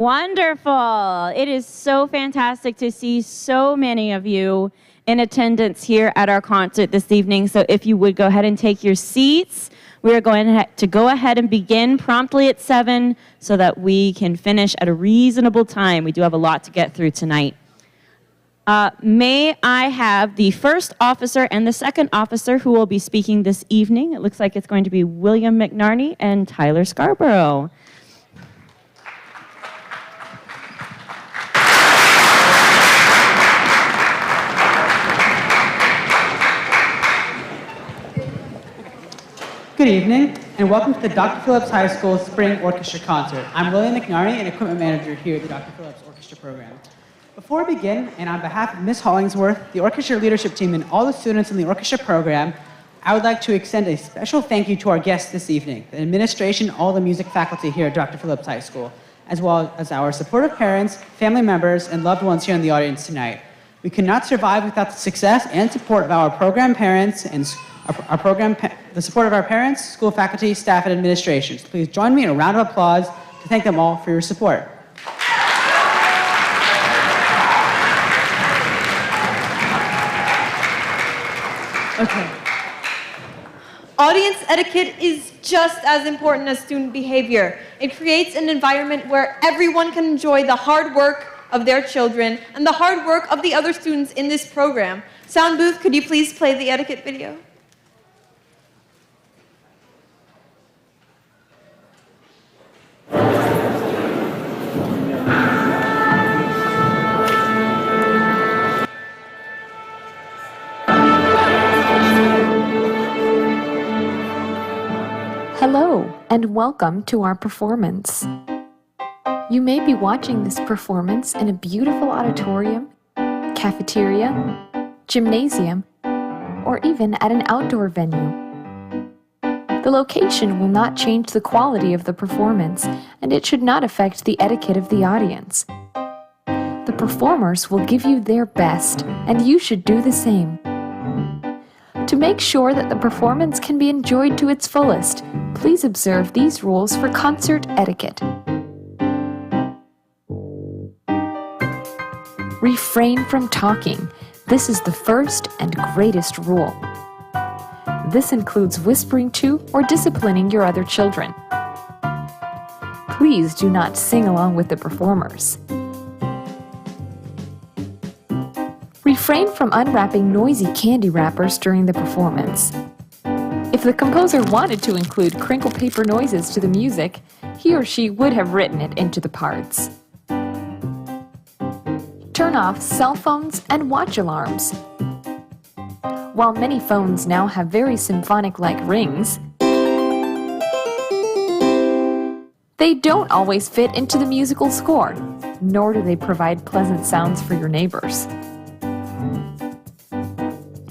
Wonderful. It is so fantastic to see so many of you in attendance here at our concert this evening. So if you would go ahead and take your seats, we are going to go ahead and begin promptly at 7 so that we can finish at a reasonable time. We do have a lot to get through tonight. May I have the first officer and the second officer who will be speaking this evening. It looks like it's going to be William McNarney and Tyler Scarborough. Good evening, and welcome to the Dr. Phillips High School Spring Orchestra Concert. I'm William McNarney, an equipment manager here at the Dr. Phillips Orchestra program. Before we begin, and on behalf of Ms. Hollingsworth, the orchestra leadership team, and all the students in the orchestra program, I would like to extend a special thank you to our guests this evening, the administration, all the music faculty here at Dr. Phillips High School, as well as our supportive parents, family members, and loved ones here in the audience tonight. We could not survive without the success and support of our program parents and the support of our parents, school faculty, staff, and administration. So please join me in a round of applause to thank them all for your support. Okay. Audience etiquette is just as important as student behavior. It creates an environment where everyone can enjoy the hard work of their children and the hard work of the other students in this program. Sound booth, could you please play the etiquette video? Hello, and welcome to our performance. You may be watching this performance in a beautiful auditorium, cafeteria, gymnasium, or even at an outdoor venue. The location will not change the quality of the performance, and it should not affect the etiquette of the audience. The performers will give you their best, and you should do the same. To make sure that the performance can be enjoyed to its fullest, please observe these rules for concert etiquette. Refrain from talking. This is the first and greatest rule. This includes whispering to or disciplining your other children. Please do not sing along with the performers. Refrain from unwrapping noisy candy wrappers during the performance. If the composer wanted to include crinkle paper noises to the music, he or she would have written it into the parts. Turn off cell phones and watch alarms. While many phones now have very symphonic-like rings, they don't always fit into the musical score, nor do they provide pleasant sounds for your neighbors.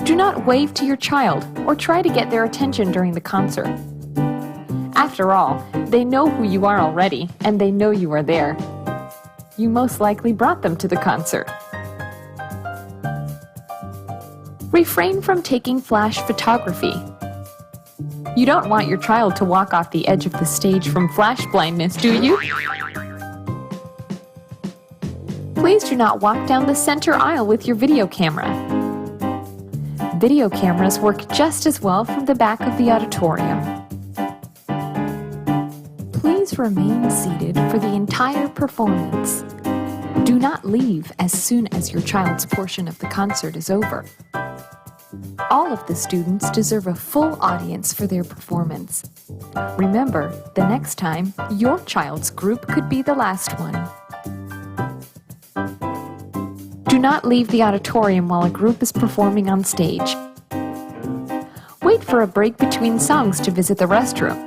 Do not wave to your child or try to get their attention during the concert. After all, they know who you are already, and they know you are there. You most likely brought them to the concert. Refrain from taking flash photography. You don't want your child to walk off the edge of the stage from flash blindness, do you? Please do not walk down the center aisle with your video camera. Video cameras work just as well from the back of the auditorium. Please remain seated for the entire performance. Do not leave as soon as your child's portion of the concert is over. All of the students deserve a full audience for their performance. Remember, the next time, your child's group could be the last one. Do not leave the auditorium while a group is performing on stage. Wait for a break between songs to visit the restroom.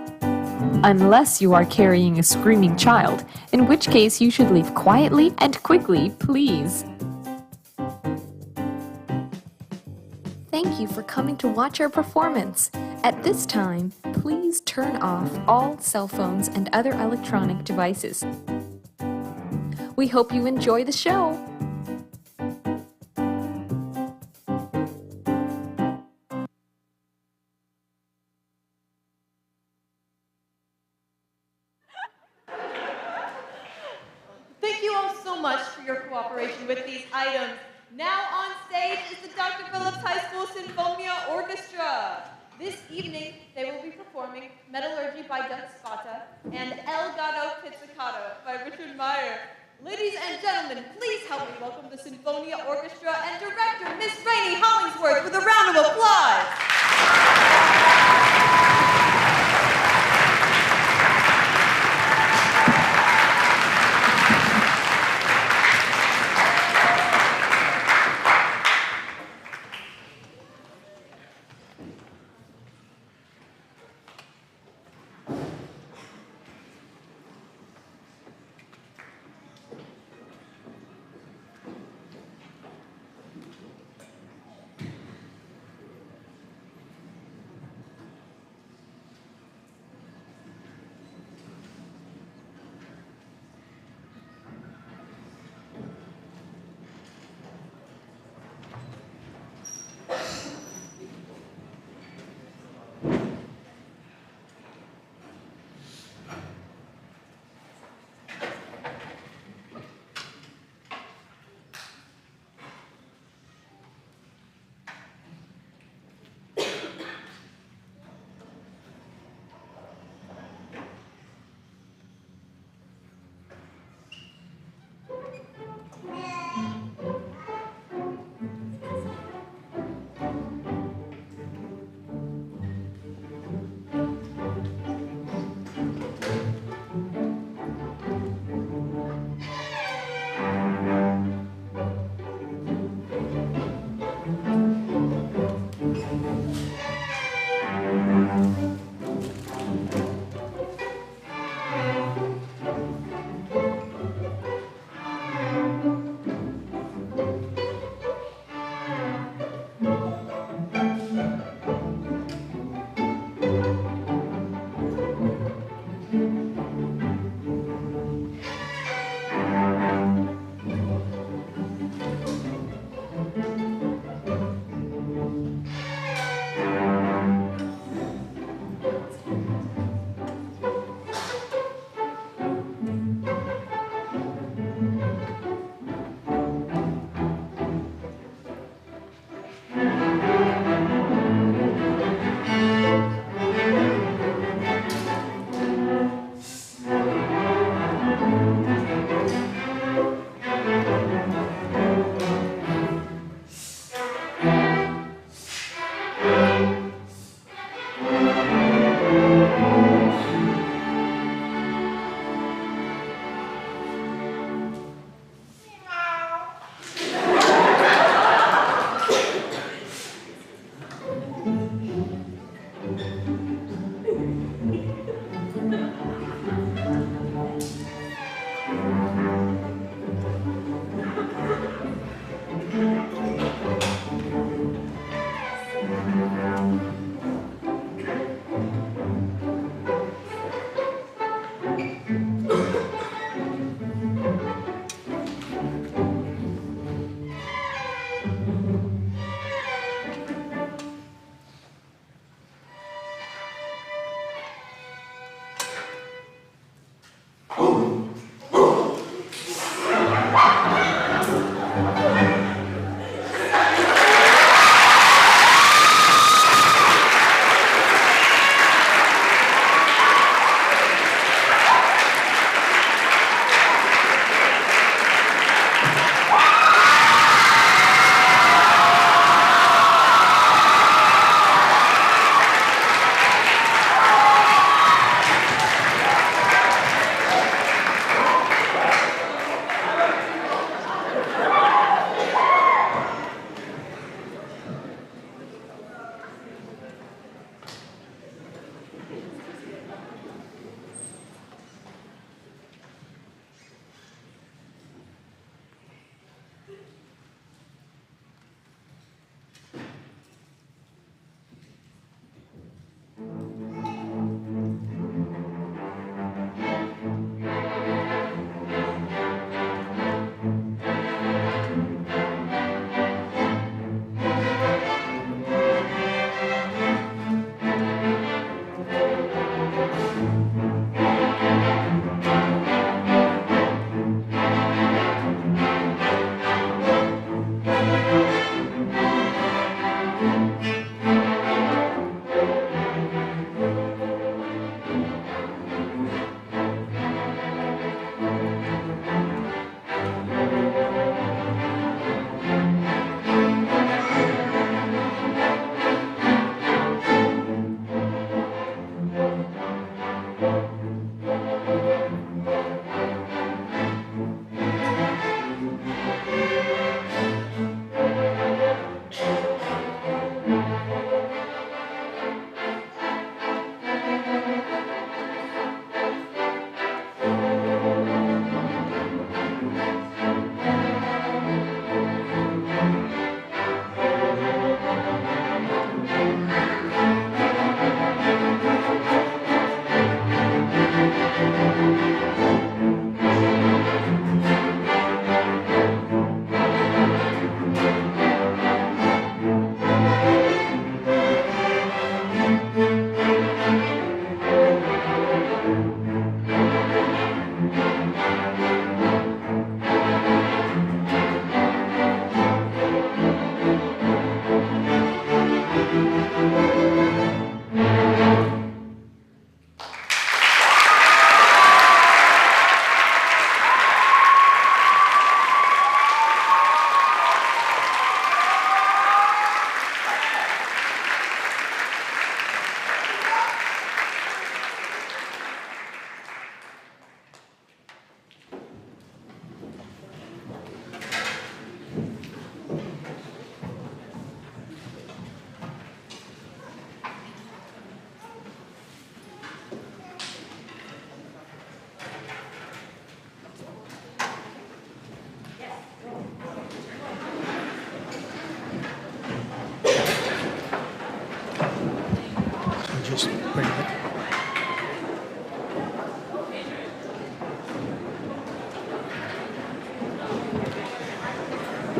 Unless you are carrying a screaming child, in which case you should leave quietly and quickly, please. Thank you for coming to watch our performance. At this time, please turn off all cell phones and other electronic devices. We hope you enjoy the show. much for your cooperation with these items. Now on stage is the Dr. Phillips High School Sinfonia Orchestra. This evening, they will be performing Metallurgy by Duck Spata and El Gato Pizzicato by Richard Meyer. Ladies and gentlemen, please help me welcome the Sinfonia Orchestra and director, Miss Rainey Hollingsworth, with a round of applause.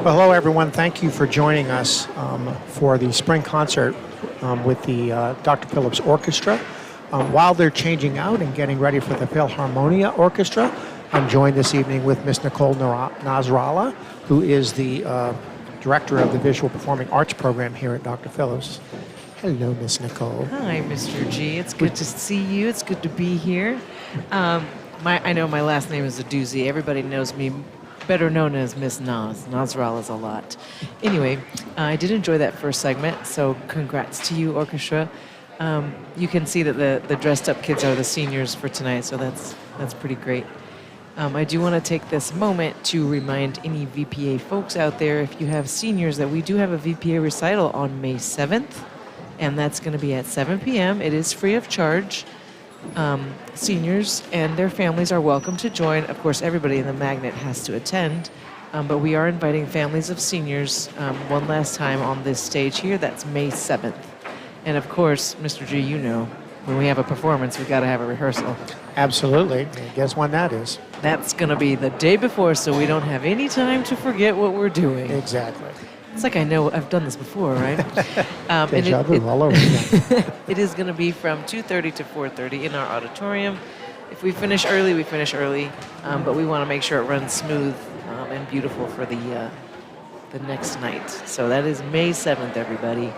Well, hello, everyone. Thank you for joining us for the spring concert with the Dr. Phillips Orchestra. While they're changing out and getting ready for the Philharmonia Orchestra, I'm joined this evening with Miss Nicole Nasrallah, who is the director of the Visual Performing Arts program here at Dr. Phillips. Hello, Miss Nicole. Hi, Mr. G. It's good to see you. It's good to be here. I know my last name is a doozy. Everybody knows me better known as Miss Nasrallah's a lot. Anyway, I did enjoy that first segment, so congrats to you, Orchestra. You can see that the dressed up kids are the seniors for tonight, so that's pretty great. I do want to take this moment to remind any VPA folks out there, if you have seniors, that we do have a VPA recital on May 7th, and that's going to be at 7 p.m. It is free of charge. Seniors and their families are welcome to join. Of course, everybody in the magnet has to attend, but we are inviting families of seniors one last time on this stage here. That's May 7th. And of course, Mr. G, you know, when we have a performance, we got to have a rehearsal. Absolutely. And guess when that is? That's going to be the day before, so we don't have any time to forget what we're doing. Exactly. It's like I know I've done this before, right? Deja vu all over again. It is going to be from 2:30 to 4:30 in our auditorium. If we finish early, we finish early, but we want to make sure it runs smooth and beautiful for the next night. So that is May 7th, everybody.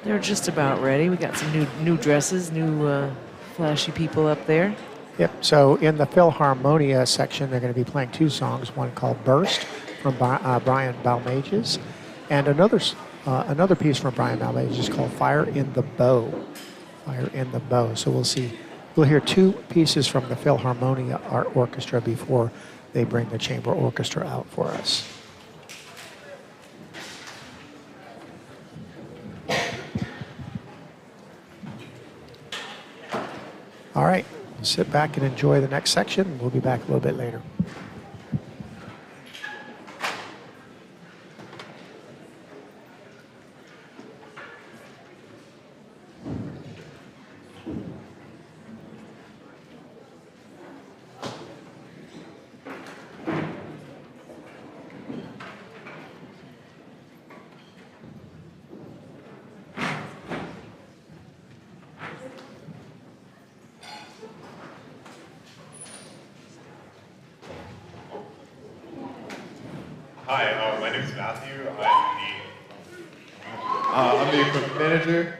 They're just about ready. We got some new dresses, new flashy people up there. Yep. So in the Philharmonia section, they're going to be playing two songs. One called "Burst" from Brian Balmages, and another piece from Brian Balmages called "Fire in the Bow." Fire in the Bow. So we'll hear two pieces from the Philharmonia Art Orchestra before they bring the chamber orchestra out for us. All right, sit back and enjoy the next section. We'll be back a little bit later. Hi, my name is Matthew. I'm the equipment manager.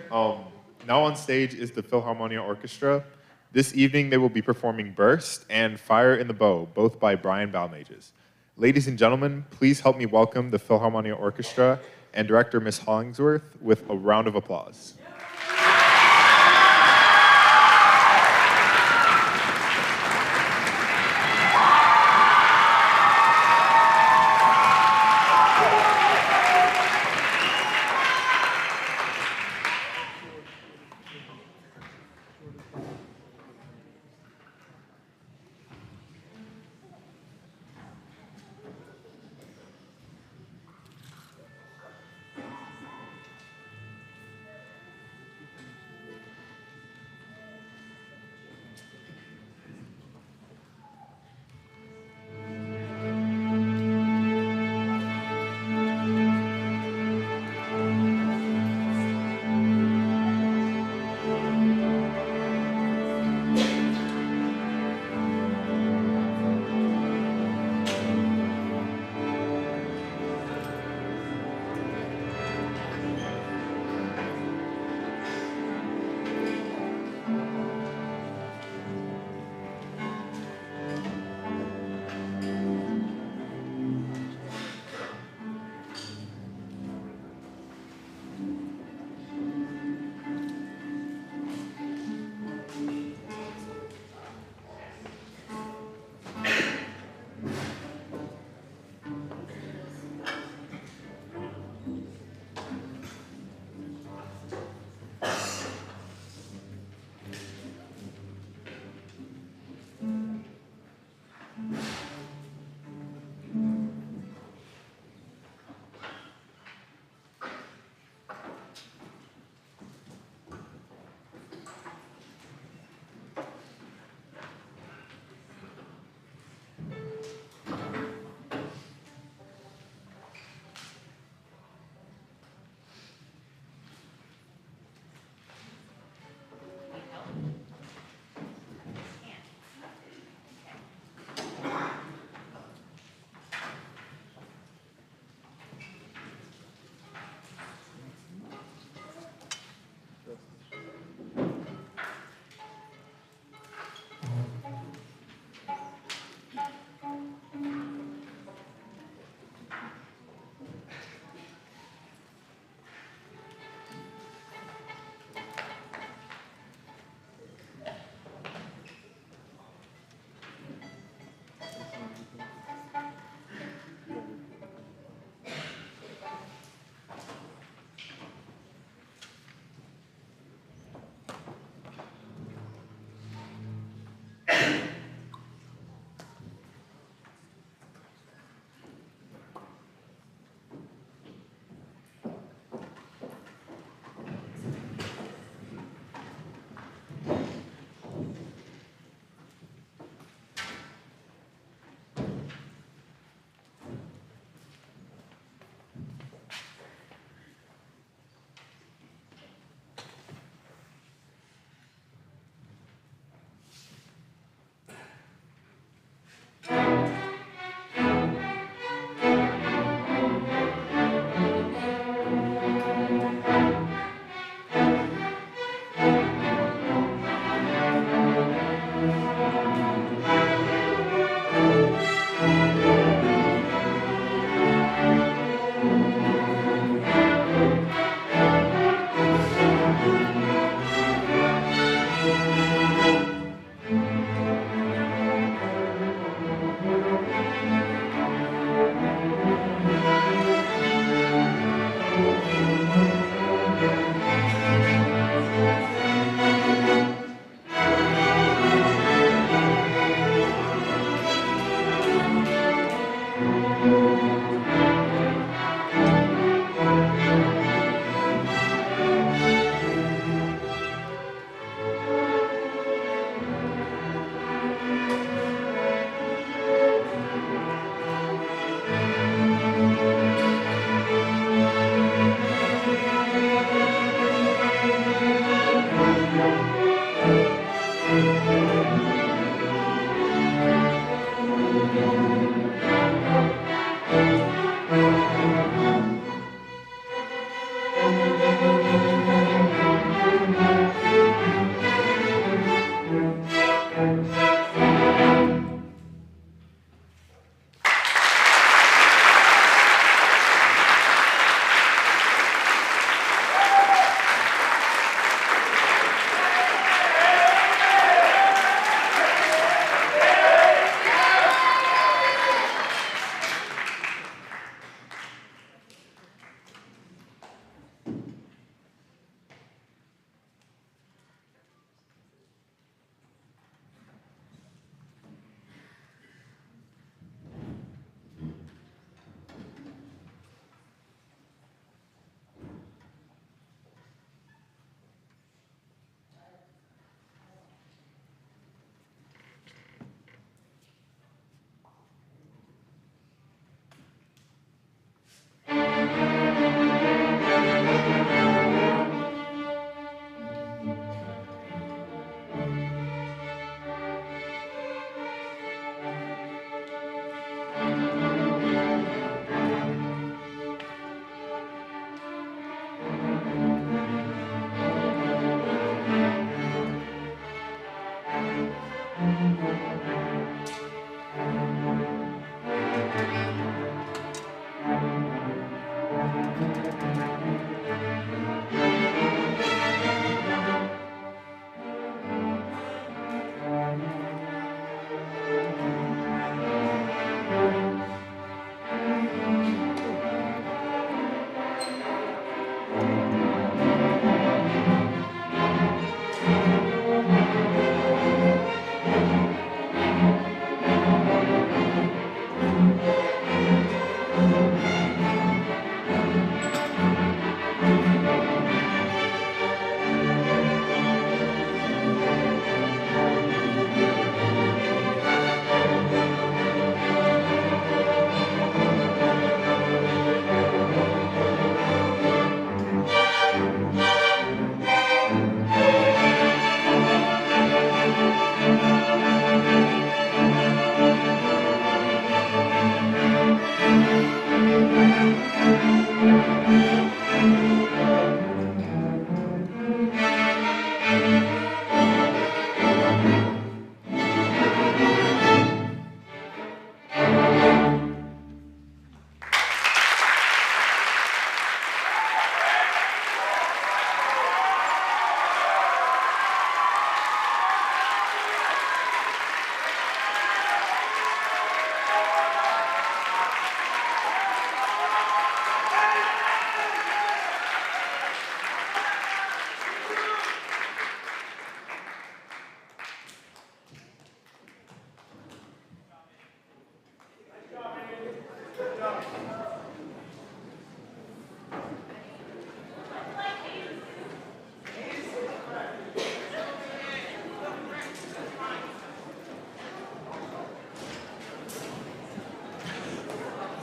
Now on stage is the Philharmonia Orchestra. This evening they will be performing "Burst" and "Fire in the Bow," both by Brian Balmages. Ladies and gentlemen, please help me welcome the Philharmonia Orchestra and director Miss Hollingsworth with a round of applause.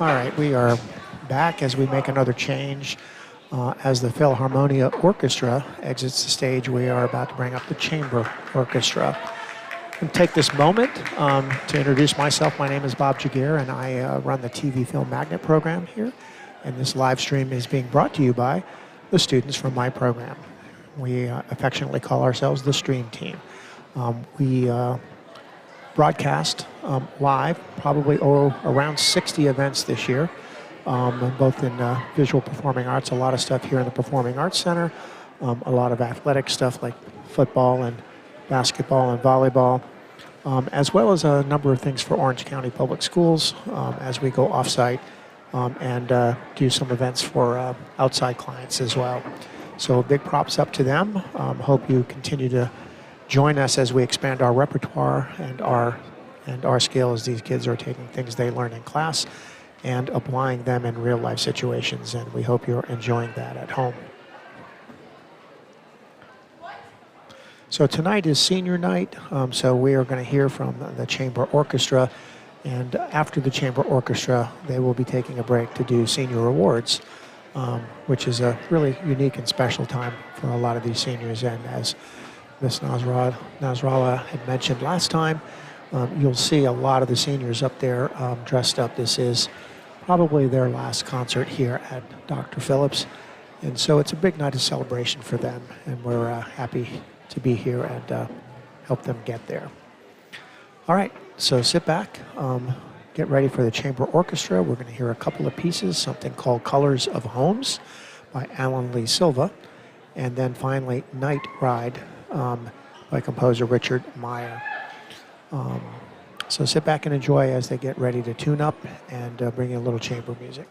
All right, we are back as we make another change. As the Philharmonia Orchestra exits the stage, we are about to bring up the Chamber Orchestra. And take this moment to introduce myself. My name is Bob Jaguar, and I run the TV Film Magnet program here. And this live stream is being brought to you by the students from my program. We affectionately call ourselves the Stream Team. We broadcast live, probably around 60 events this year, both in visual performing arts, a lot of stuff here in the Performing Arts Center, a lot of athletic stuff like football and basketball and volleyball, as well as a number of things for Orange County Public Schools as we go off-site and do some events for outside clients as well. So big props up to them. Hope you continue to join us as we expand our repertoire and our skill as these kids are taking things they learn in class and applying them in real life situations. And we hope you're enjoying that at home. So tonight is senior night, so we are going to hear from the chamber orchestra, and after the chamber orchestra, they will be taking a break to do senior awards, which is a really unique and special time for a lot of these seniors. And as Ms. Nasrallah had mentioned last time, you'll see a lot of the seniors up there dressed up. This is probably their last concert here at Dr. Phillips, and so it's a big night of celebration for them, and we're happy to be here and help them get there. All right, so sit back, get ready for the chamber orchestra. We're going to hear a couple of pieces, something called Colors of Homes by Alan Lee Silva, and then finally Night Ride by composer Richard Meyer. So sit back and enjoy as they get ready to tune up and bring in a little chamber music.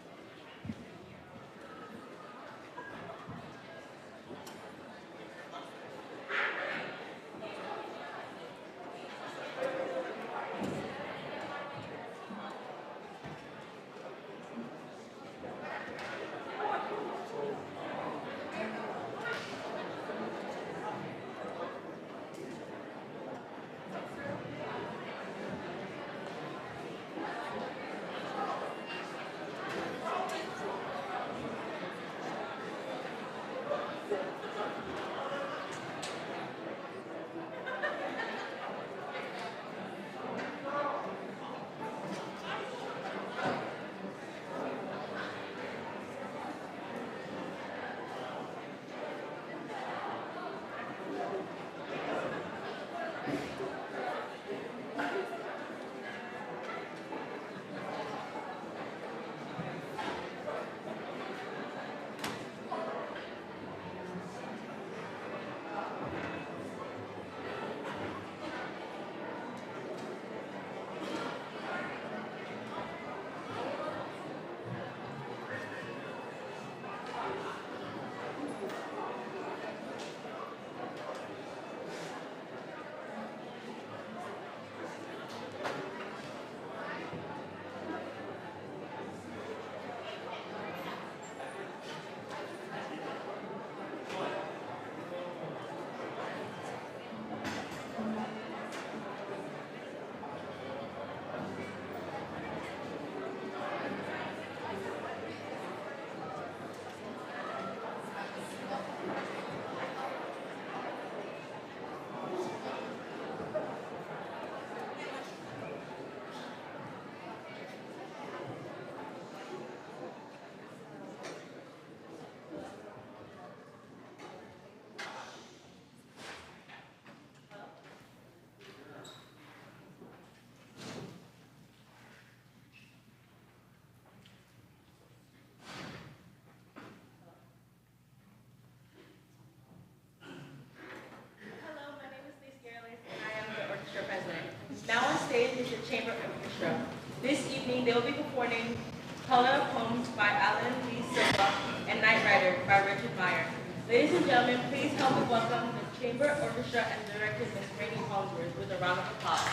Now on stage is the Chamber Orchestra. This evening they will be performing Color of Homes by Alan Lee Silva and Night Rider by Richard Meyer. Ladies and gentlemen, please help me welcome the Chamber Orchestra and director Ms. Rainey Holdsworth with a round of applause.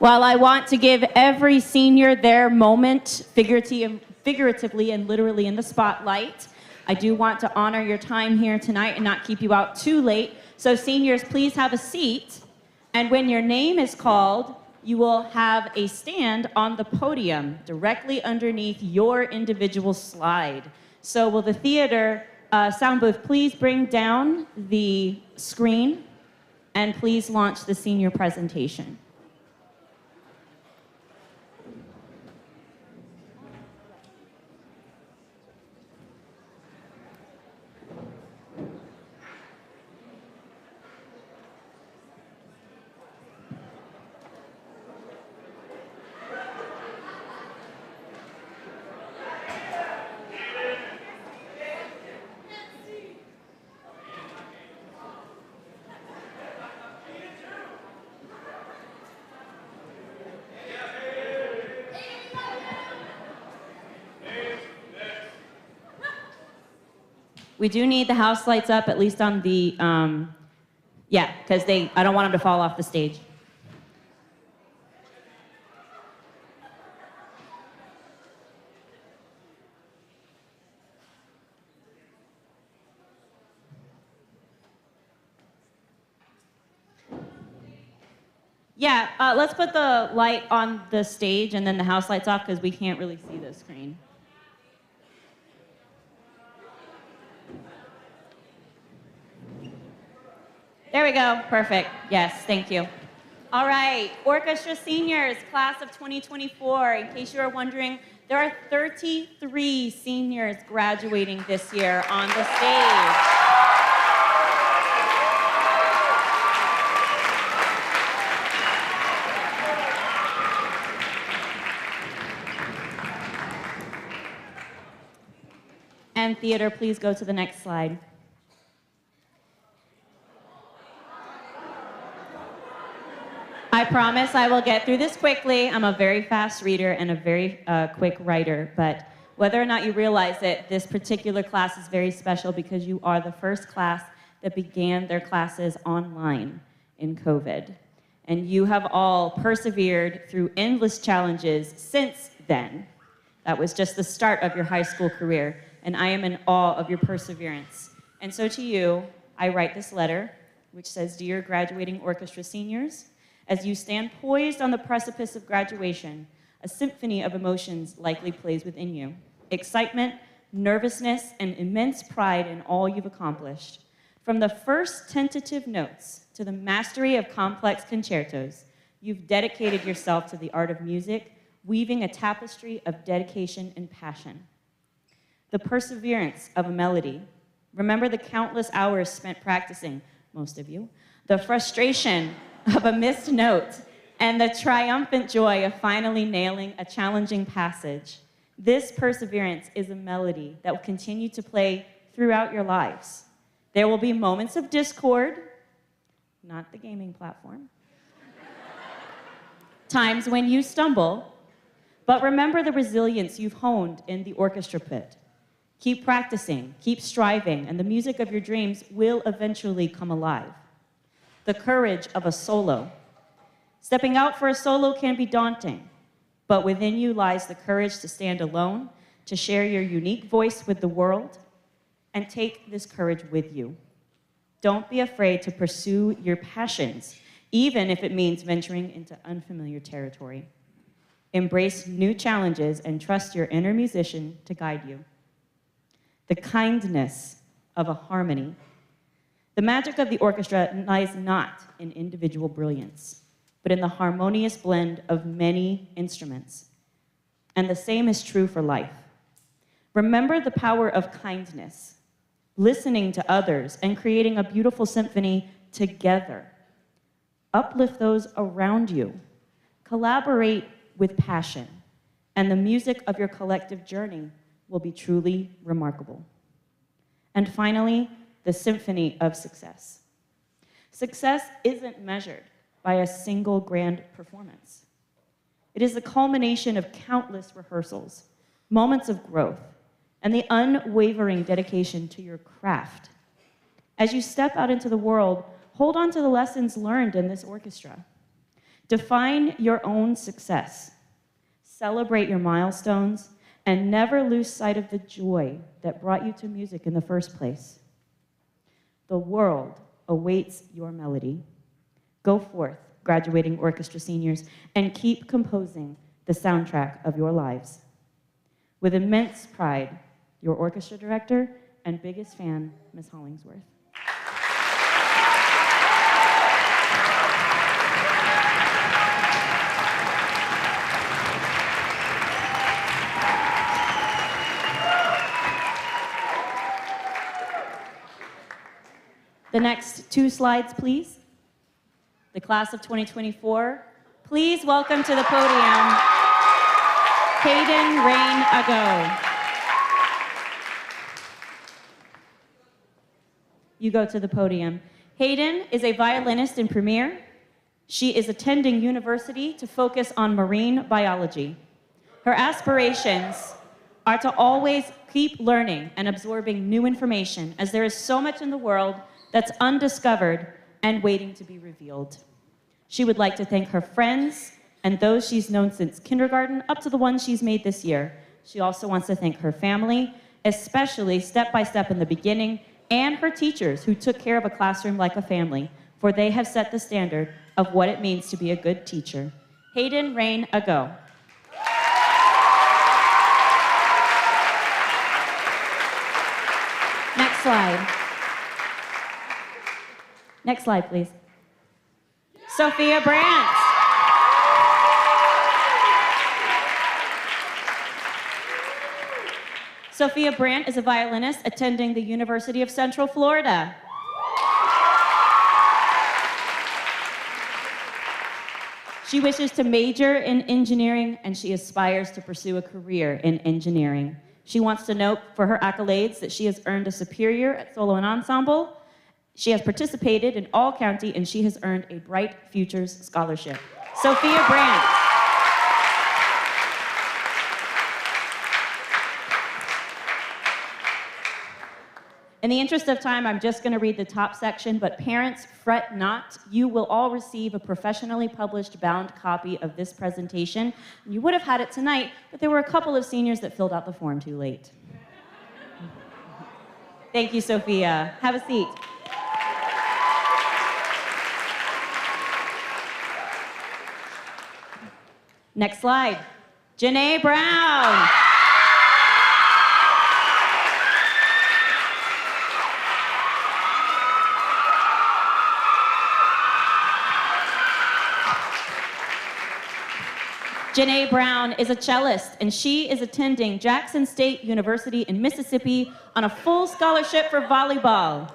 While I want to give every senior their moment, figuratively and literally in the spotlight, I do want to honor your time here tonight and not keep you out too late. So seniors, please have a seat. And when your name is called, you will have a stand on the podium directly underneath your individual slide. So will the theater sound booth please bring down the screen and please launch the senior presentation. We do need the house lights up, at least on the, because I don't want them to fall off the stage. Yeah, let's put the light on the stage and then the house lights off because we can't really see the screen. There we go. Perfect. Yes, thank you. All right, Orchestra seniors, class of 2024. In case you are wondering, there are 33 seniors graduating this year on the stage. And theater, please go to the next slide. I promise I will get through this quickly. I'm a very fast reader and a very quick writer, but whether or not you realize it, this particular class is very special because you are the first class that began their classes online in COVID. And you have all persevered through endless challenges since then. That was just the start of your high school career, and I am in awe of your perseverance. And so to you, I write this letter, which says, Dear graduating orchestra seniors, as you stand poised on the precipice of graduation, a symphony of emotions likely plays within you. Excitement, nervousness, and immense pride in all you've accomplished. From the first tentative notes to the mastery of complex concertos, you've dedicated yourself to the art of music, weaving a tapestry of dedication and passion. The perseverance of a melody, Remember the countless hours spent practicing, most of you, the frustration of a missed note, and the triumphant joy of finally nailing a challenging passage. This perseverance is a melody that will continue to play throughout your lives. There will be moments of discord, not the gaming platform, times when you stumble, but remember the resilience you've honed in the orchestra pit. Keep practicing, keep striving, and the music of your dreams will eventually come alive. The courage of a solo. Stepping out for a solo can be daunting, but within you lies the courage to stand alone, to share your unique voice with the world, and take this courage with you. Don't be afraid to pursue your passions, even if it means venturing into unfamiliar territory. Embrace new challenges and trust your inner musician to guide you. The kindness of a harmony. The magic of the orchestra lies not in individual brilliance, but in the harmonious blend of many instruments. And the same is true for life. Remember the power of kindness, listening to others, and creating a beautiful symphony together. Uplift those around you. Collaborate with passion, and the music of your collective journey will be truly remarkable. And finally, the symphony of success. Success isn't measured by a single grand performance. It is the culmination of countless rehearsals, moments of growth, and the unwavering dedication to your craft. As you step out into the world, hold on to the lessons learned in this orchestra. Define your own success. Celebrate your milestones, and never lose sight of the joy that brought you to music in the first place. The world awaits your melody. Go forth, graduating orchestra seniors, and keep composing the soundtrack of your lives. With immense pride, your orchestra director and biggest fan, Ms. Hollingsworth. The next 2 slides, please. The class of 2024. Please welcome to the podium, Hayden Rain Ago. You go to the podium. Hayden is a violinist in Premier. She is attending university to focus on marine biology. Her aspirations are to always keep learning and absorbing new information, as there is so much in the world that's undiscovered and waiting to be revealed. She would like to thank her friends and those she's known since kindergarten up to the ones she's made this year. She also wants to thank her family, especially step by step in the beginning, and her teachers who took care of a classroom like a family, for they have set the standard of what it means to be a good teacher. Hayden Rain Ago. Next slide. Next slide, please. Sophia Brandt. Sophia Brandt is a violinist attending the University of Central Florida. She wishes to major in engineering, and she aspires to pursue a career in engineering. She wants to note for her accolades that she has earned a superior at solo and ensemble. She has participated in all county, and she has earned a Bright Futures Scholarship. Sophia Brandt. In the interest of time, I'm just going to read the top section, but parents, fret not. You will all receive a professionally published bound copy of this presentation. You would have had it tonight, but there were a couple of seniors that filled out the form too late. Thank you, Sophia. Have a seat. Next slide. Janae Brown. Janae Brown is a cellist, and she is attending Jackson State University in Mississippi on a full scholarship for volleyball.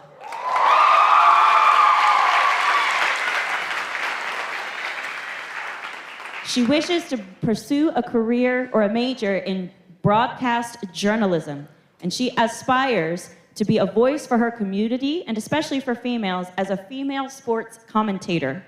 She wishes to pursue a career or a major in broadcast journalism, and she aspires to be a voice for her community, and especially for females, as a female sports commentator.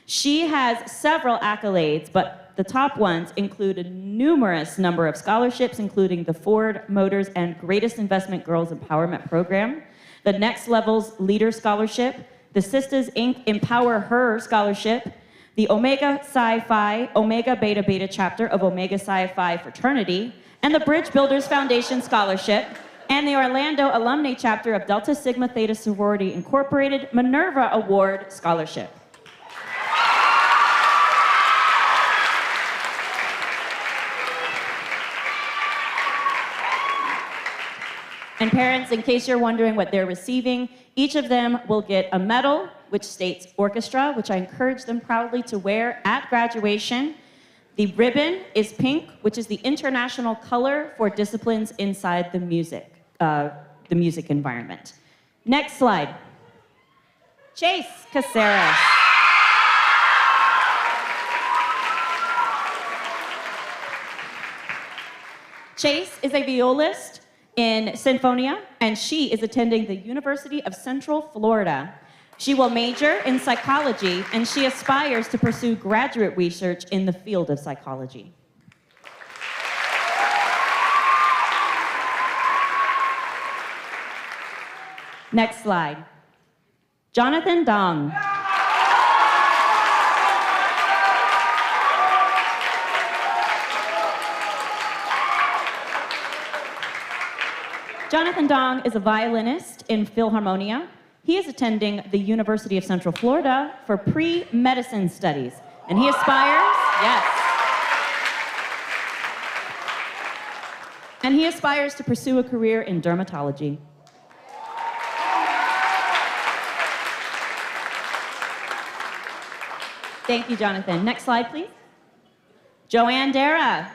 She has several accolades, but the top ones include a numerous number of scholarships, including the Ford Motors and Greatest Investment Girls Empowerment Program, the Next Levels Leader Scholarship, the Sisters Inc. Empower Her Scholarship, the Omega Psi Phi Omega Beta Beta chapter of Omega Psi Phi Fraternity, and the Bridge Builders Foundation Scholarship, and the Orlando Alumni chapter of Delta Sigma Theta Sorority Incorporated Minerva Award Scholarship. And parents, in case you're wondering what they're receiving, each of them will get a medal which states Orchestra, which I encourage them proudly to wear at graduation. The ribbon is pink, which is the international color for disciplines inside the music environment. Next slide. Chase Caceres. Chase is a violist in Sinfonia, and she is attending the University of Central Florida. She will major in psychology, and she aspires to pursue graduate research in the field of psychology. Next slide. Jonathan Dong. Jonathan Dong is a violinist in Philharmonia. He is attending the University of Central Florida for pre-medicine studies, and he aspires, and he aspires to pursue a career in dermatology. Thank you, Jonathan. Next slide, please. Joanne Dara.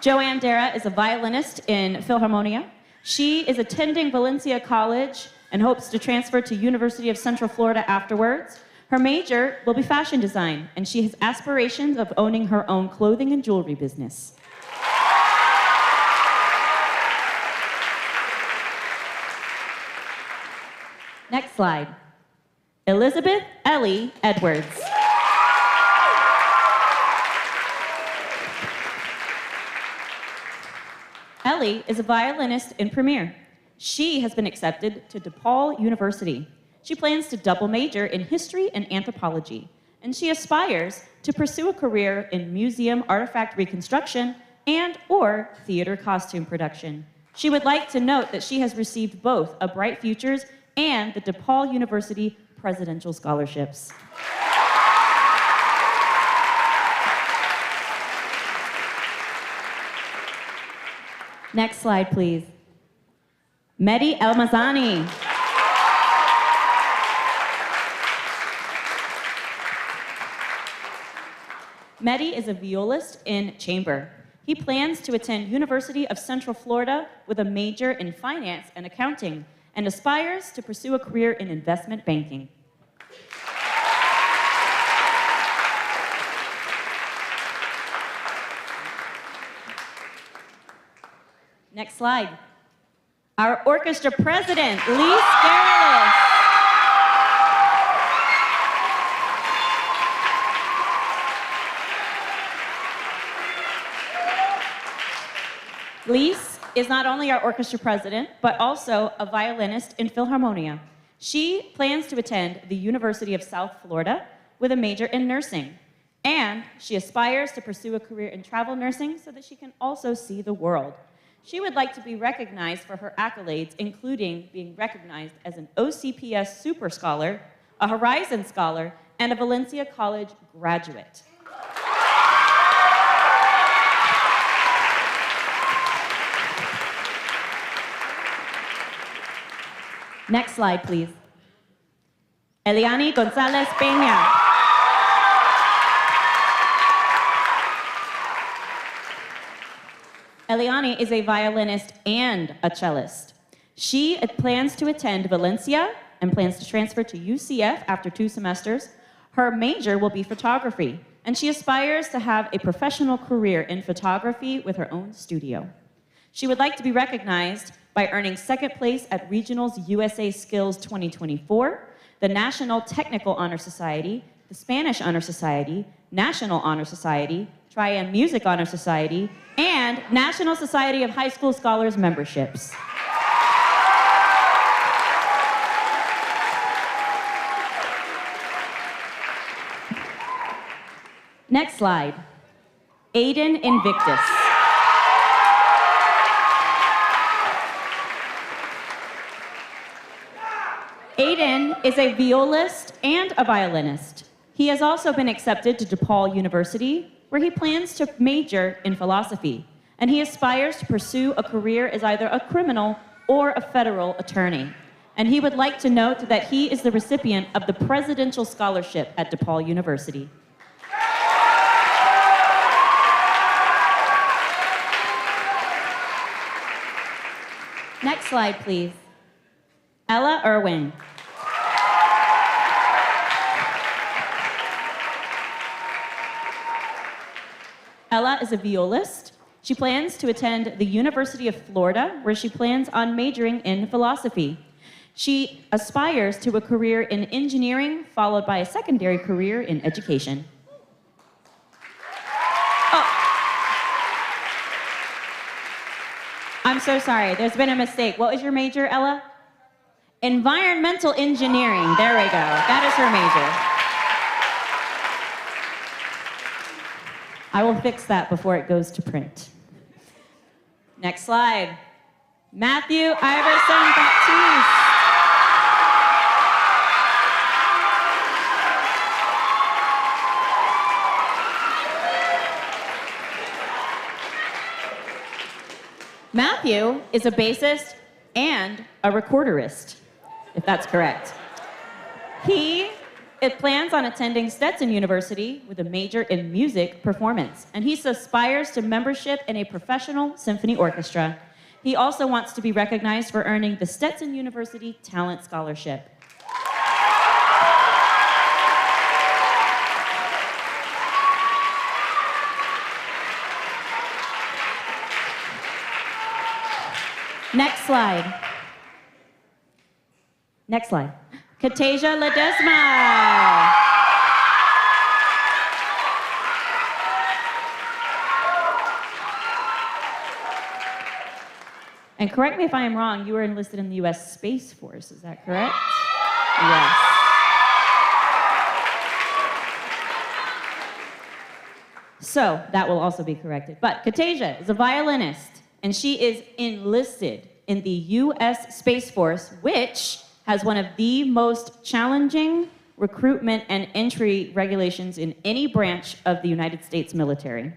Joanne Dara is a violinist in Philharmonia. She is attending Valencia College and hopes to transfer to University of Central Florida afterwards. Her major will be fashion design, and she has aspirations of owning her own clothing and jewelry business. Next slide. Elizabeth Ellie Edwards. Ellie is a violinist in Premier. She has been accepted to DePaul University. She plans to double major in history and anthropology, and she aspires to pursue a career in museum artifact reconstruction and/or theater costume production. She would like to note that she has received both a Bright Futures and the DePaul University Presidential Scholarships. Next slide, please. Mehdi Elmazani. Mehdi is a violist in chamber. He plans to attend University of Central Florida with a major in finance and accounting, and aspires to pursue a career in investment banking. Next slide. Our orchestra president, Lee Scarlett. Lise is not only our orchestra president, but also a violinist in Philharmonia. She plans to attend the University of South Florida with a major in nursing. And she aspires to pursue a career in travel nursing so that she can also see the world. She would like to be recognized for her accolades, including being recognized as an OCPS Super Scholar, a Horizon Scholar, and a Valencia College graduate. Next slide, please. Eliani Gonzalez Peña. Eliani is a violinist and a cellist. She plans to attend Valencia and plans to transfer to UCF after 2 semesters. Her major will be photography, and she aspires to have a professional career in photography with her own studio. She would like to be recognized by earning 2nd place at Regionals USA Skills 2024, the National Technical Honor Society, the Spanish Honor Society, National Honor Society, Triad Music Honor Society, and National Society of High School Scholars memberships. Next slide. Aiden Invictus. Aiden is a violist and a violinist. He has also been accepted to DePaul University, where he plans to major in philosophy, and he aspires to pursue a career as either a criminal or a federal attorney. And he would like to note that he is the recipient of the Presidential Scholarship at DePaul University. Next slide, please. Ella Irwin. Ella is a violist. She plans to attend the University of Florida, where she plans on majoring in philosophy. She aspires to a career in engineering, followed by a secondary career in education. Oh. I'm so sorry. There's been a mistake. What was your major, Ella? Environmental engineering. There we go. That is her major. I will fix that before it goes to print. Next slide. Matthew Iverson Baptiste. Matthew is a bassist and a recorderist, if that's correct. It plans on attending Stetson University with a major in music performance, and he aspires to membership in a professional symphony orchestra. He also wants to be recognized for earning the Stetson University Talent Scholarship. Next slide. Next slide. Katasia Ledesma. And correct me if I am wrong, you were enlisted in the U.S. Space Force, is that correct? Yes. So that will also be corrected. But Katasia is a violinist, and she is enlisted in the U.S. Space Force, which has one of the most challenging recruitment and entry regulations in any branch of the United States military.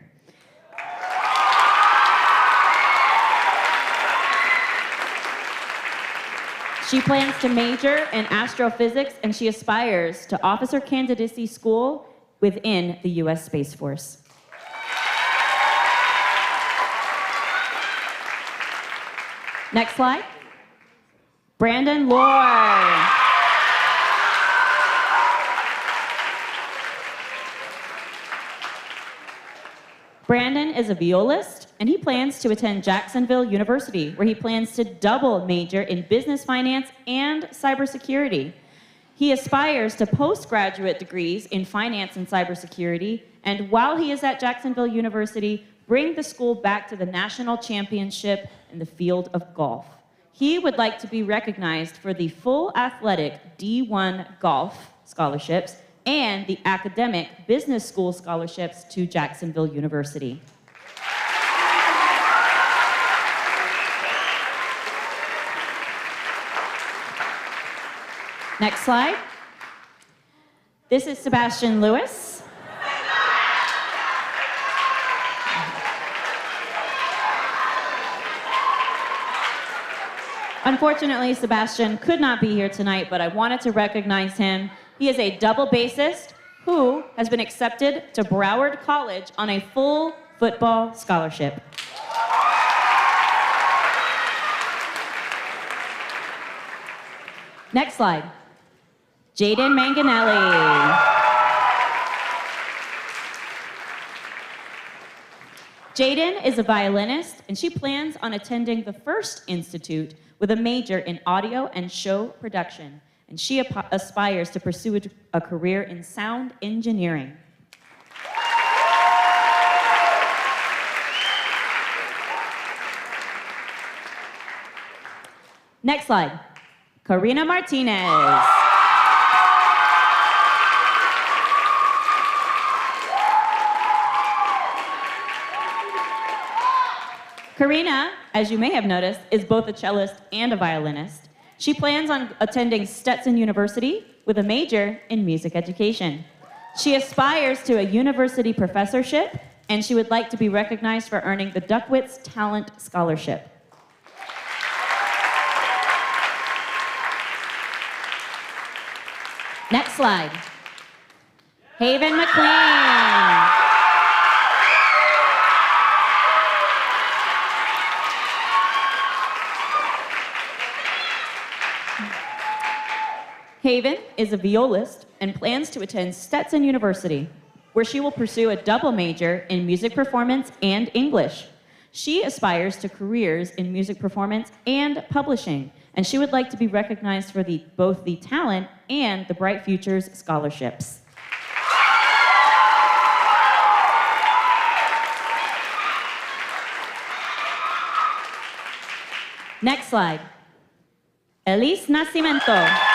She plans to major in astrophysics, and she aspires to officer candidacy school within the U.S. Space Force. Next slide. Brandon Lohr. Brandon is a violist, and he plans to attend Jacksonville University, where he plans to double major in business finance and cybersecurity. He aspires to postgraduate degrees in finance and cybersecurity, and while he is at Jacksonville University, bring the school back to the national championship in the field of golf. He would like to be recognized for the full athletic D1 golf scholarships and the academic business school scholarships to Jacksonville University. Next slide. This is Sebastian Lewis. Unfortunately, Sebastian could not be here tonight, but I wanted to recognize him He is a double bassist who has been accepted to Broward College on a full football scholarship. Next slide. Jaden Manganelli. Jaden is a violinist, and she plans on attending the First Institute with a major in audio and show production, and she aspires to pursue a career in sound engineering. Next slide. Karina Martinez. Karina, as you may have noticed, is both a cellist and a violinist. She plans on attending Stetson University with a major in music education. She aspires to a university professorship, and she would like to be recognized for earning the Duckwitz Talent Scholarship. Next slide. Haven McLean. Haven is a violist and plans to attend Stetson University, where she will pursue a double major in music performance and English. She aspires to careers in music performance and publishing, and she would like to be recognized for both the talent and the Bright Futures scholarships. Next slide. Elise Nascimento.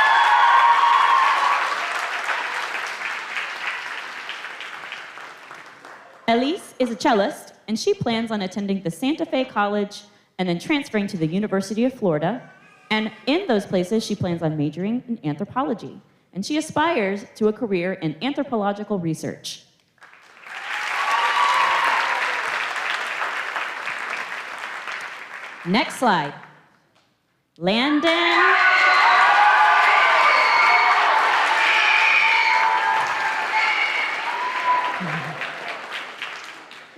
Elise is a cellist, and she plans on attending the Santa Fe College and then transferring to the University of Florida. And in those places, she plans on majoring in anthropology. And she aspires to a career in anthropological research. Next slide. Landon.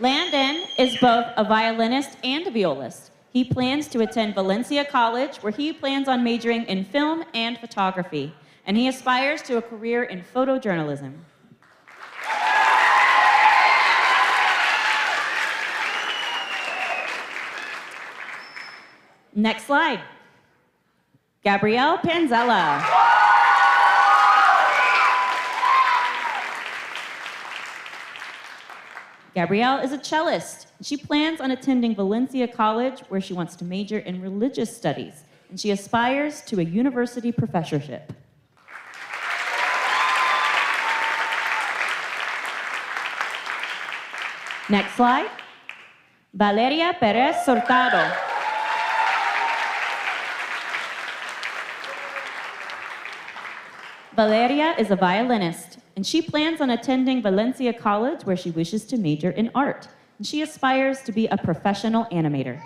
Landon is both a violinist and a violist. He plans to attend Valencia College, where he plans on majoring in film and photography, and he aspires to a career in photojournalism. Next slide. Gabrielle Panzella. Gabrielle is a cellist. She plans on attending Valencia College, where she wants to major in religious studies, and she aspires to a university professorship. Next slide. Valeria Perez Sortado. Valeria is a violinist, and she plans on attending Valencia College, where she wishes to major in art, and she aspires to be a professional animator.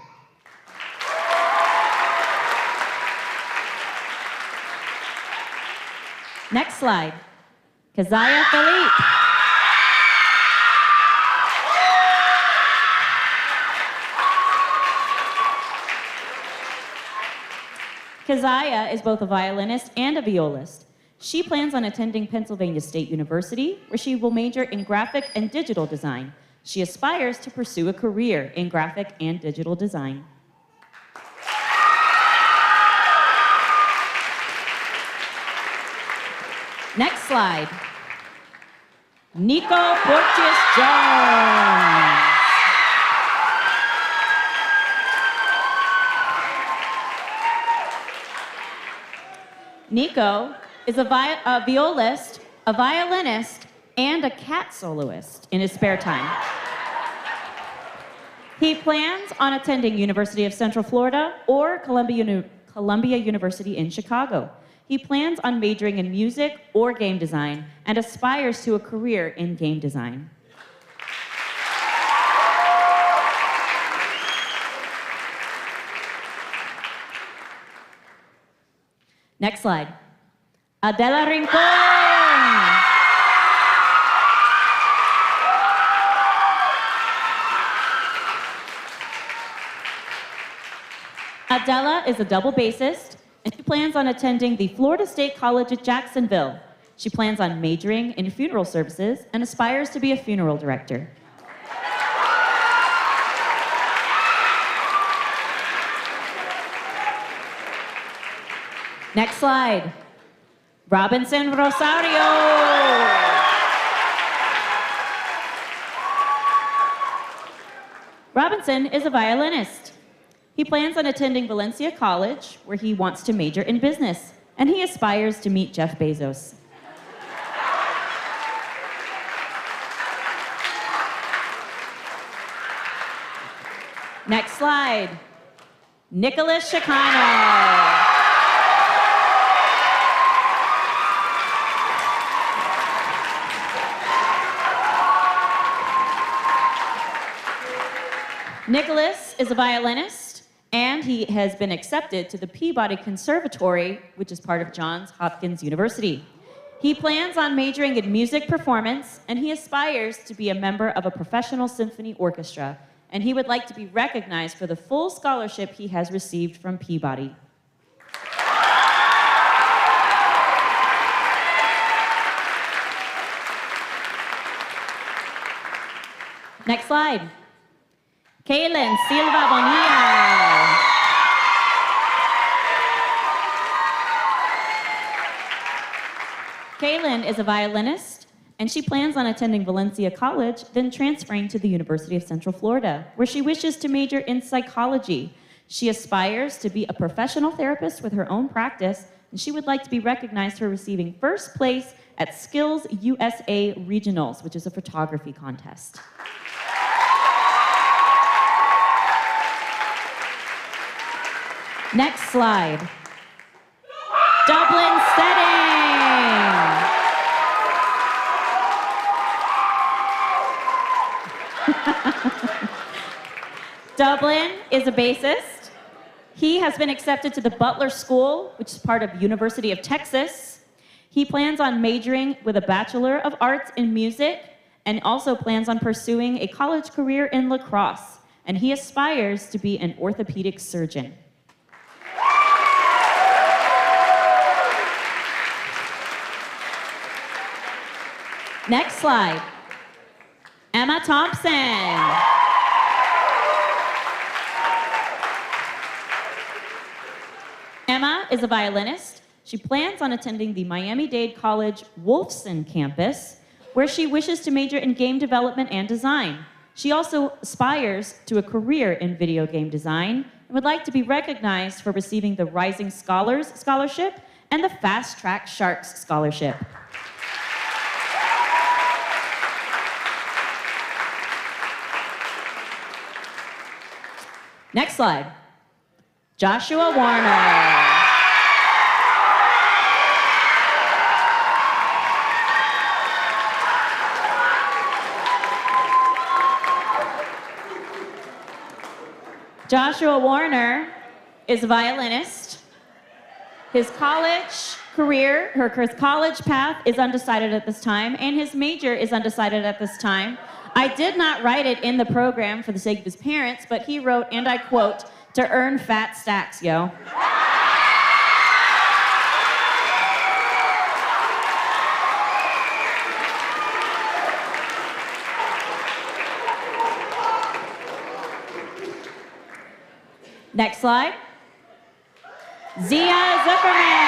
Next slide. Kazaya Philippe. Kazaya is both a violinist and a violist. She plans on attending Pennsylvania State University, where she will major in graphic and digital design. She aspires to pursue a career in graphic and digital design. Next slide. Nico Porteous-Jones. Nico is a violist, a violinist, and a cat soloist in his spare time. He plans on attending University of Central Florida or Columbia University in Chicago. He plans on majoring in music or game design and aspires to a career in game design. Next slide. Adela Rincon. Adela is a double bassist, and she plans on attending the Florida State College at Jacksonville. She plans on majoring in funeral services and aspires to be a funeral director. Next slide. Robinson Rosario. Robinson is a violinist. He plans on attending Valencia College, where he wants to major in business, and he aspires to meet Jeff Bezos. Next slide. Nicholas Chicano. Nicholas is a violinist, and he has been accepted to the Peabody Conservatory, which is part of Johns Hopkins University. He plans on majoring in music performance, and he aspires to be a member of a professional symphony orchestra, and he would like to be recognized for the full scholarship he has received from Peabody. Next slide. Kaylin Silva Bonilla. Kaylin is a violinist, and she plans on attending Valencia College, then transferring to the University of Central Florida, where she wishes to major in psychology. She aspires to be a professional therapist with her own practice, and she would like to be recognized for receiving first place at Skills USA Regionals, which is a photography contest. Next slide. Dublin Setting. Dublin is a bassist. He has been accepted to the Butler School, which is part of University of Texas. He plans on majoring with a Bachelor of Arts in Music and also plans on pursuing a college career in lacrosse. And he aspires to be an orthopedic surgeon. Next slide. Emma Thompson. Emma is a violinist. She plans on attending the Miami-Dade College Wolfson campus, where she wishes to major in game development and design. She also aspires to a career in video game design and would like to be recognized for receiving the Rising Scholars Scholarship and the Fast Track Sharks Scholarship. Next slide. Joshua Warner. Joshua Warner is a violinist. His college career, his college path is undecided at this time, and his major is undecided at this time. I did not write it in the program for the sake of his parents, but he wrote, and I quote, "to earn fat stacks, yo." Next slide. Zia Zuckerman.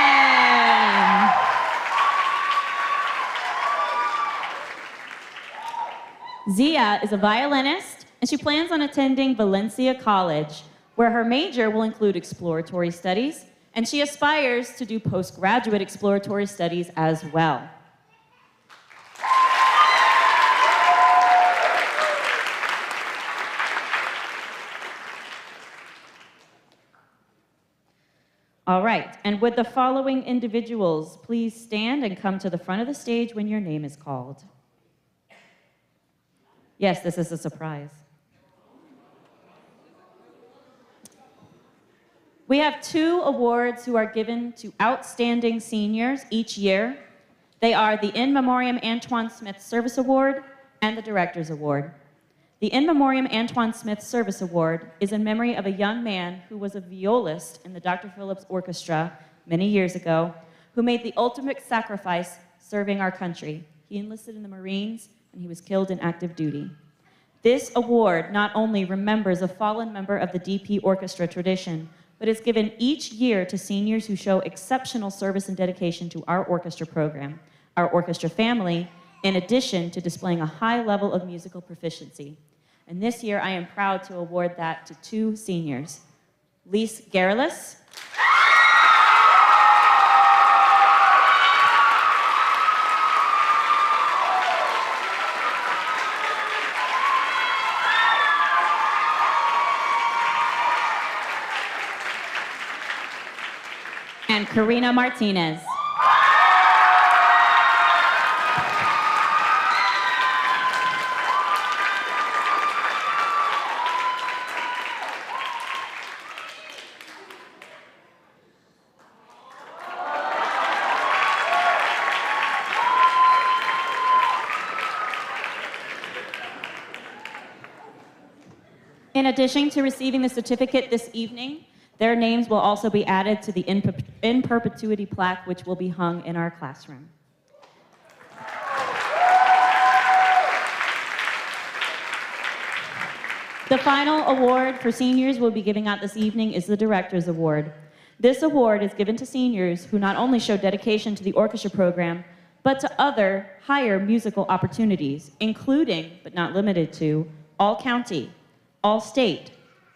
Zia is a violinist, and she plans on attending Valencia College, where her major will include exploratory studies, and she aspires to do postgraduate exploratory studies as well. All right, and would the following individuals please stand and come to the front of the stage when your name is called? Yes, this is a surprise. We have 2 awards who are given to outstanding seniors each year. They are the In Memoriam Antoine Smith Service Award and the Director's Award. The In Memoriam Antoine Smith Service Award is in memory of a young man who was a violist in the Dr. Phillips Orchestra many years ago, who made the ultimate sacrifice serving our country. He enlisted in the Marines, and he was killed in active duty. This award not only remembers a fallen member of the DP Orchestra tradition, but is given each year to seniors who show exceptional service and dedication to our orchestra program, our orchestra family, in addition to displaying a high level of musical proficiency. And this year, I am proud to award that to 2 seniors, Lise Gerlis and Karina Martinez. In addition to receiving the certificate this evening, their names will also be added to the in perpetuity plaque, which will be hung in our classroom. The final award for seniors we'll be giving out this evening is the Director's Award. This award is given to seniors who not only show dedication to the orchestra program, but to other higher musical opportunities, including, but not limited to, all-county, all-state,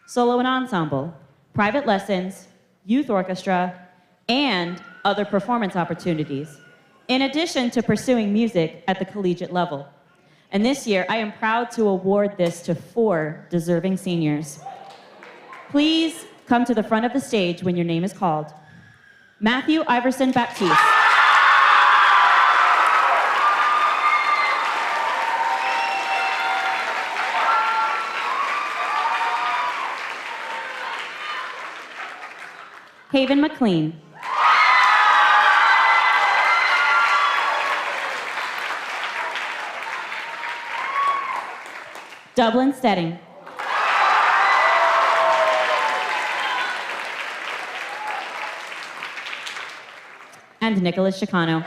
solo and ensemble, private lessons, youth orchestra, and other performance opportunities, in addition to pursuing music at the collegiate level. And this year, I am proud to award this to 4 deserving seniors. Please come to the front of the stage when your name is called. Matthew Iverson Baptiste. Haven McLean. Dublin Stedding. And Nicholas Chicano.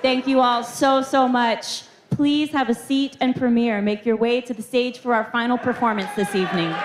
Thank you all so much. Please have a seat and premiere. Make your way to the stage for our final performance this evening.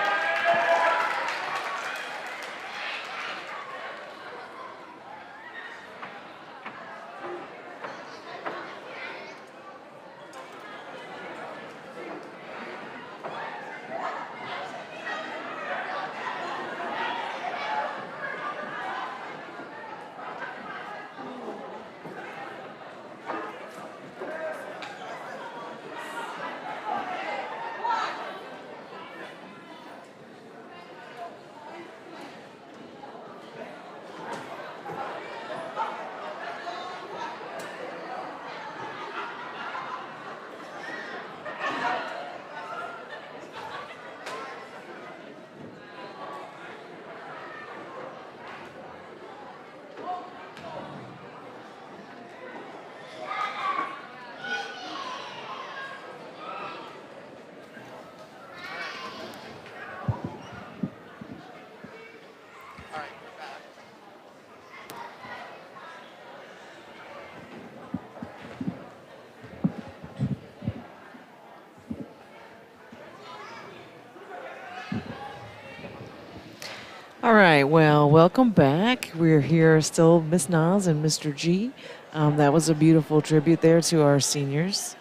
All right, well, welcome back. We're here still, Miss Nas and Mr. G. That was a beautiful tribute there to our seniors.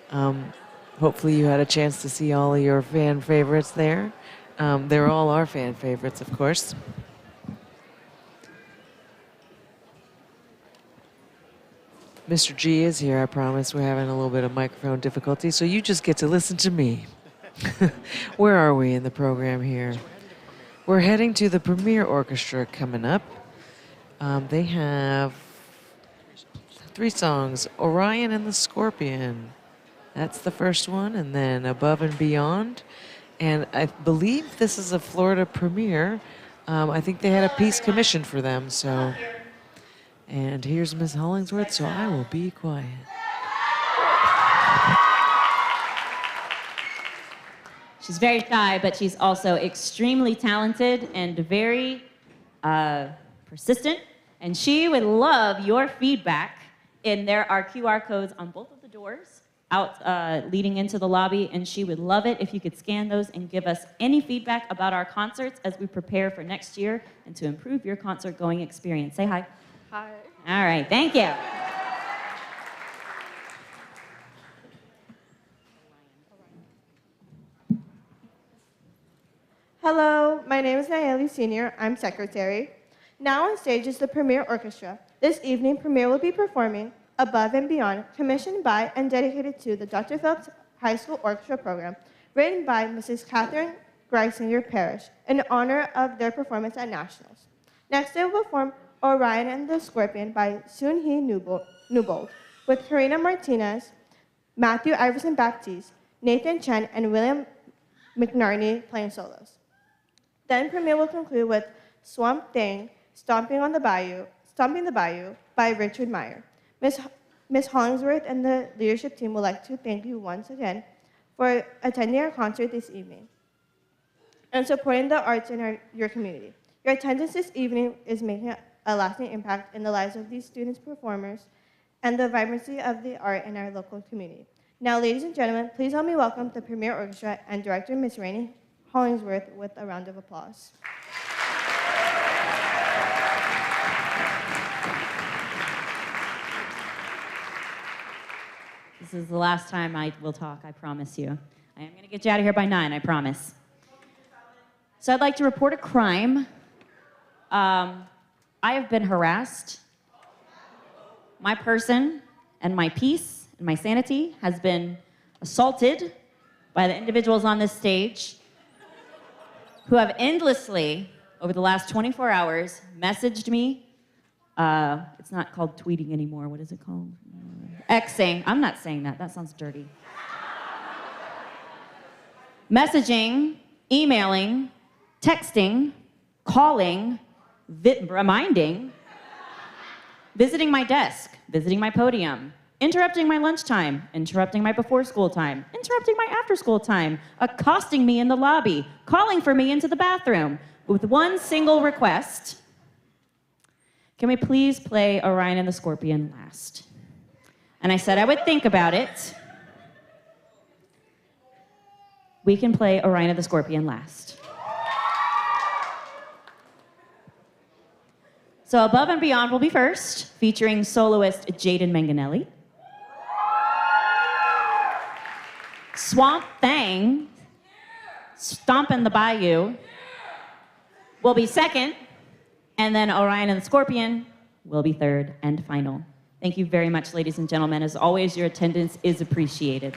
Hopefully you had a chance to see all of your fan favorites there. They're all our fan favorites, of course. Mr. G is here, I promise. We're having a little bit of microphone difficulty, so you just get to listen to me. Where are we in the program here? We're heading to the Premier Orchestra coming up. They have 3 songs, Orion and the Scorpion. That's the first one, and then Above and Beyond. And I believe this is a Florida premiere. I think they had a piece commissioned for them, so. And here's Miss Hollingsworth, so I will be quiet. She's very shy, but she's also extremely talented and very persistent. And she would love your feedback. And there are QR codes on both of the doors out leading into the lobby. And she would love it if you could scan those and give us any feedback about our concerts as we prepare for next year and to improve your concert going experience. Say hi. Hi. All right, thank you. Hello, my name is Nayeli Senior. I'm secretary. Now on stage is the Premier Orchestra. This evening, Premier will be performing Above and Beyond, commissioned by and dedicated to the Dr. Phillips High School Orchestra program, written by Mrs. Catherine Greisinger Parrish in honor of their performance at Nationals. Next, they will perform Orion and the Scorpion by Soon Hee Newbold, with Karina Martinez, Matthew Iverson Baptiste, Nathan Chen, and William McNarney playing solos. Then Premier will conclude with Swamp Thing, Stomping the Bayou by Richard Meyer. Miss Hollingsworth and the leadership team would like to thank you once again for attending our concert this evening and supporting the arts in your community. Your attendance this evening is making a lasting impact in the lives of these students, performers, and the vibrancy of the art in our local community. Now, ladies and gentlemen, please help me welcome the Premier Orchestra and Director Miss Rainey Hollingsworth with a round of applause. This is the last time I will talk, I promise you. I am going to get you out of here by 9, I promise. So I'd like to report a crime. I have been harassed. My person and my peace and my sanity has been assaulted by the individuals on this stage who have endlessly, over the last 24 hours, messaged me. It's not called tweeting anymore. What is it called? Xing. I'm not saying that. That sounds dirty. Messaging, emailing, texting, calling, reminding, visiting my desk, visiting my podium, interrupting my lunchtime, interrupting my before school time, interrupting my after school time, accosting me in the lobby, calling for me into the bathroom with one single request. Can we please play Orion and the Scorpion last? And I said I would think about it. We can play Orion and the Scorpion last. So Above and Beyond will be first, featuring soloist Jaden Manganelli. Swamp Thing, Stompin' the Bayou, will be second, and then Orion and the Scorpion will be third and final. Thank you very much, ladies and gentlemen. As always, your attendance is appreciated.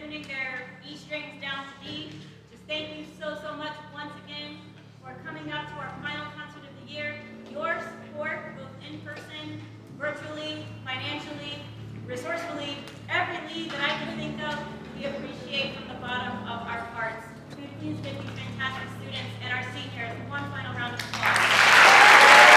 tuning their E strings down to D. Just thank you so much once again for coming out to our final concert of the year. Your support, both in person, virtually, financially, resourcefully, every lead that I can think of, we appreciate from the bottom of our hearts. Can we please give these fantastic students and our seniors one final round of applause?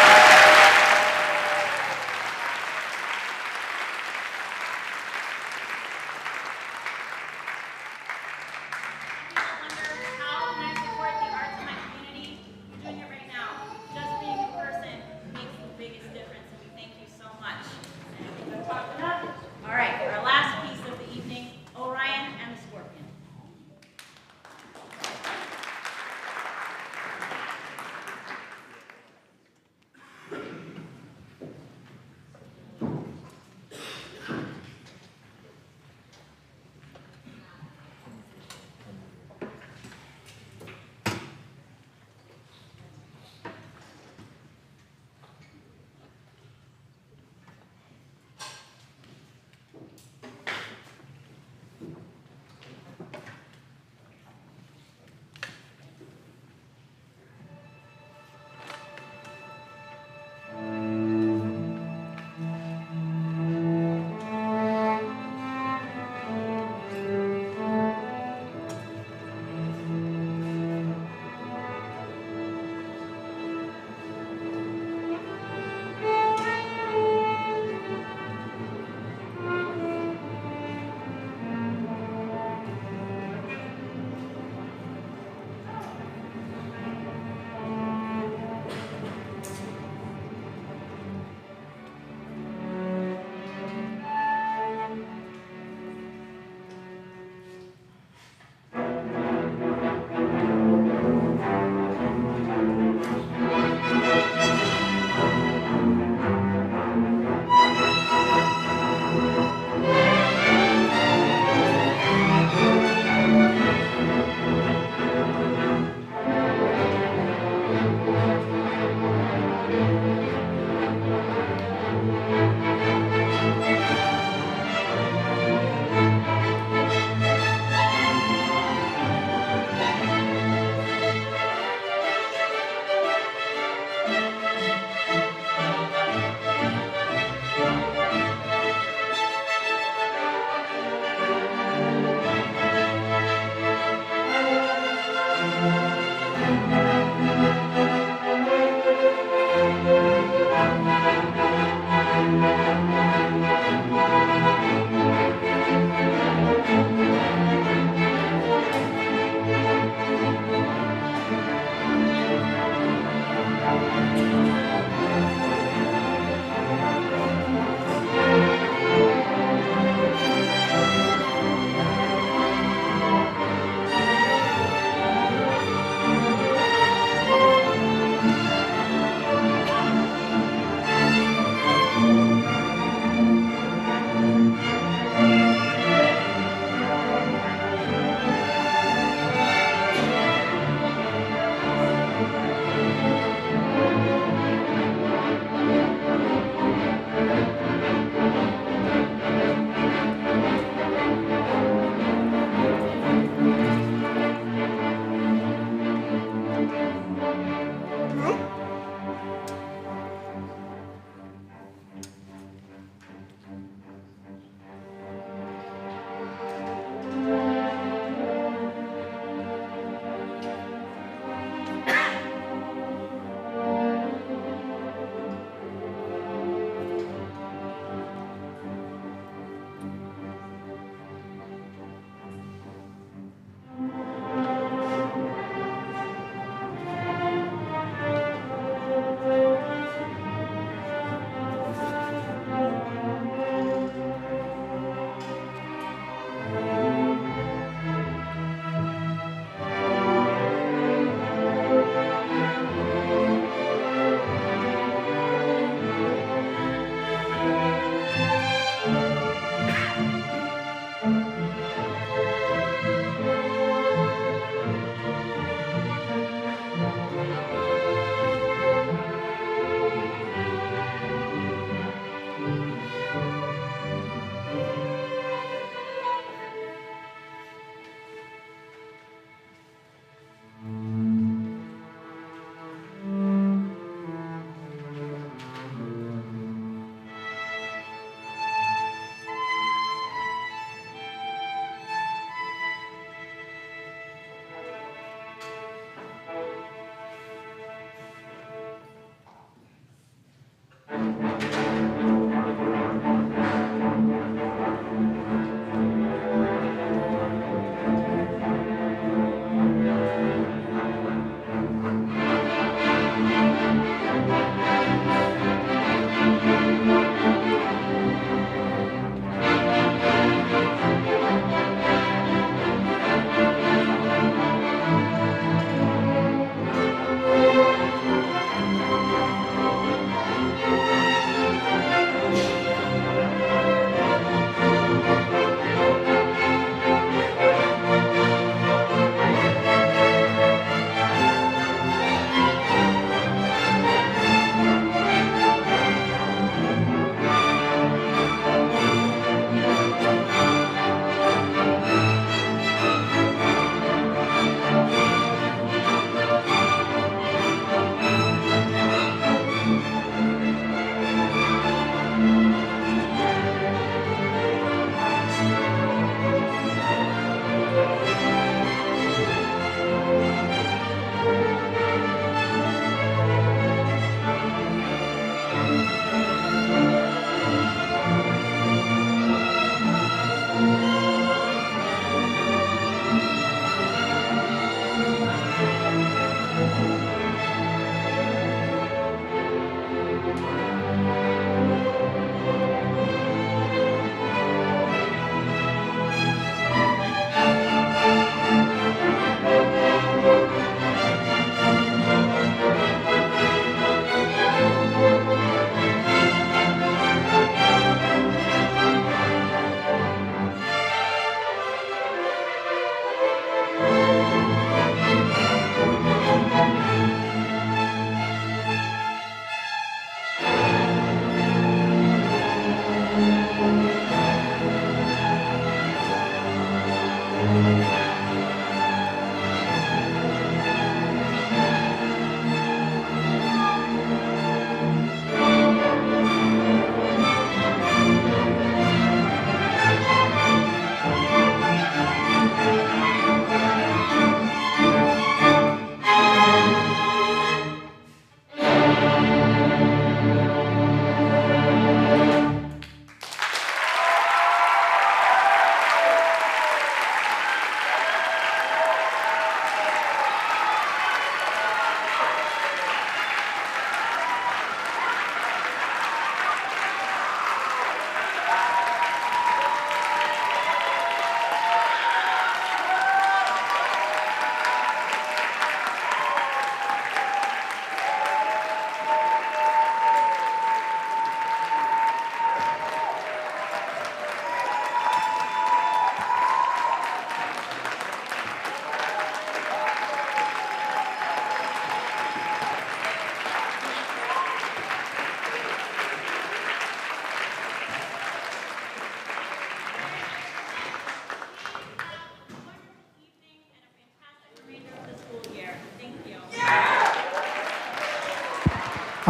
All right, our last piece of the evening, Orion and the Scorpion.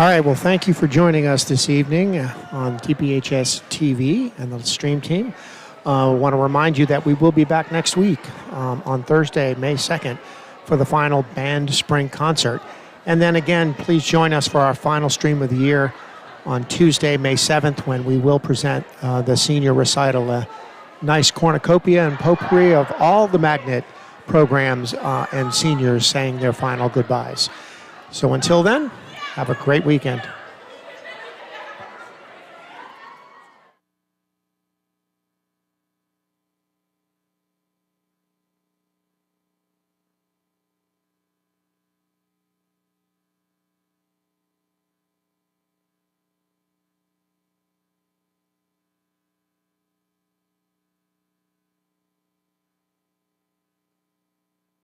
All right, well, thank you for joining us this evening on DPHS TV and the stream team. I want to remind you that we will be back next week on Thursday, May 2nd, for the final band spring concert. And then again, please join us for our final stream of the year on Tuesday, May 7th, when we will present the senior recital, a nice cornucopia and potpourri of all the magnet programs and seniors saying their final goodbyes. So until then, have a great weekend.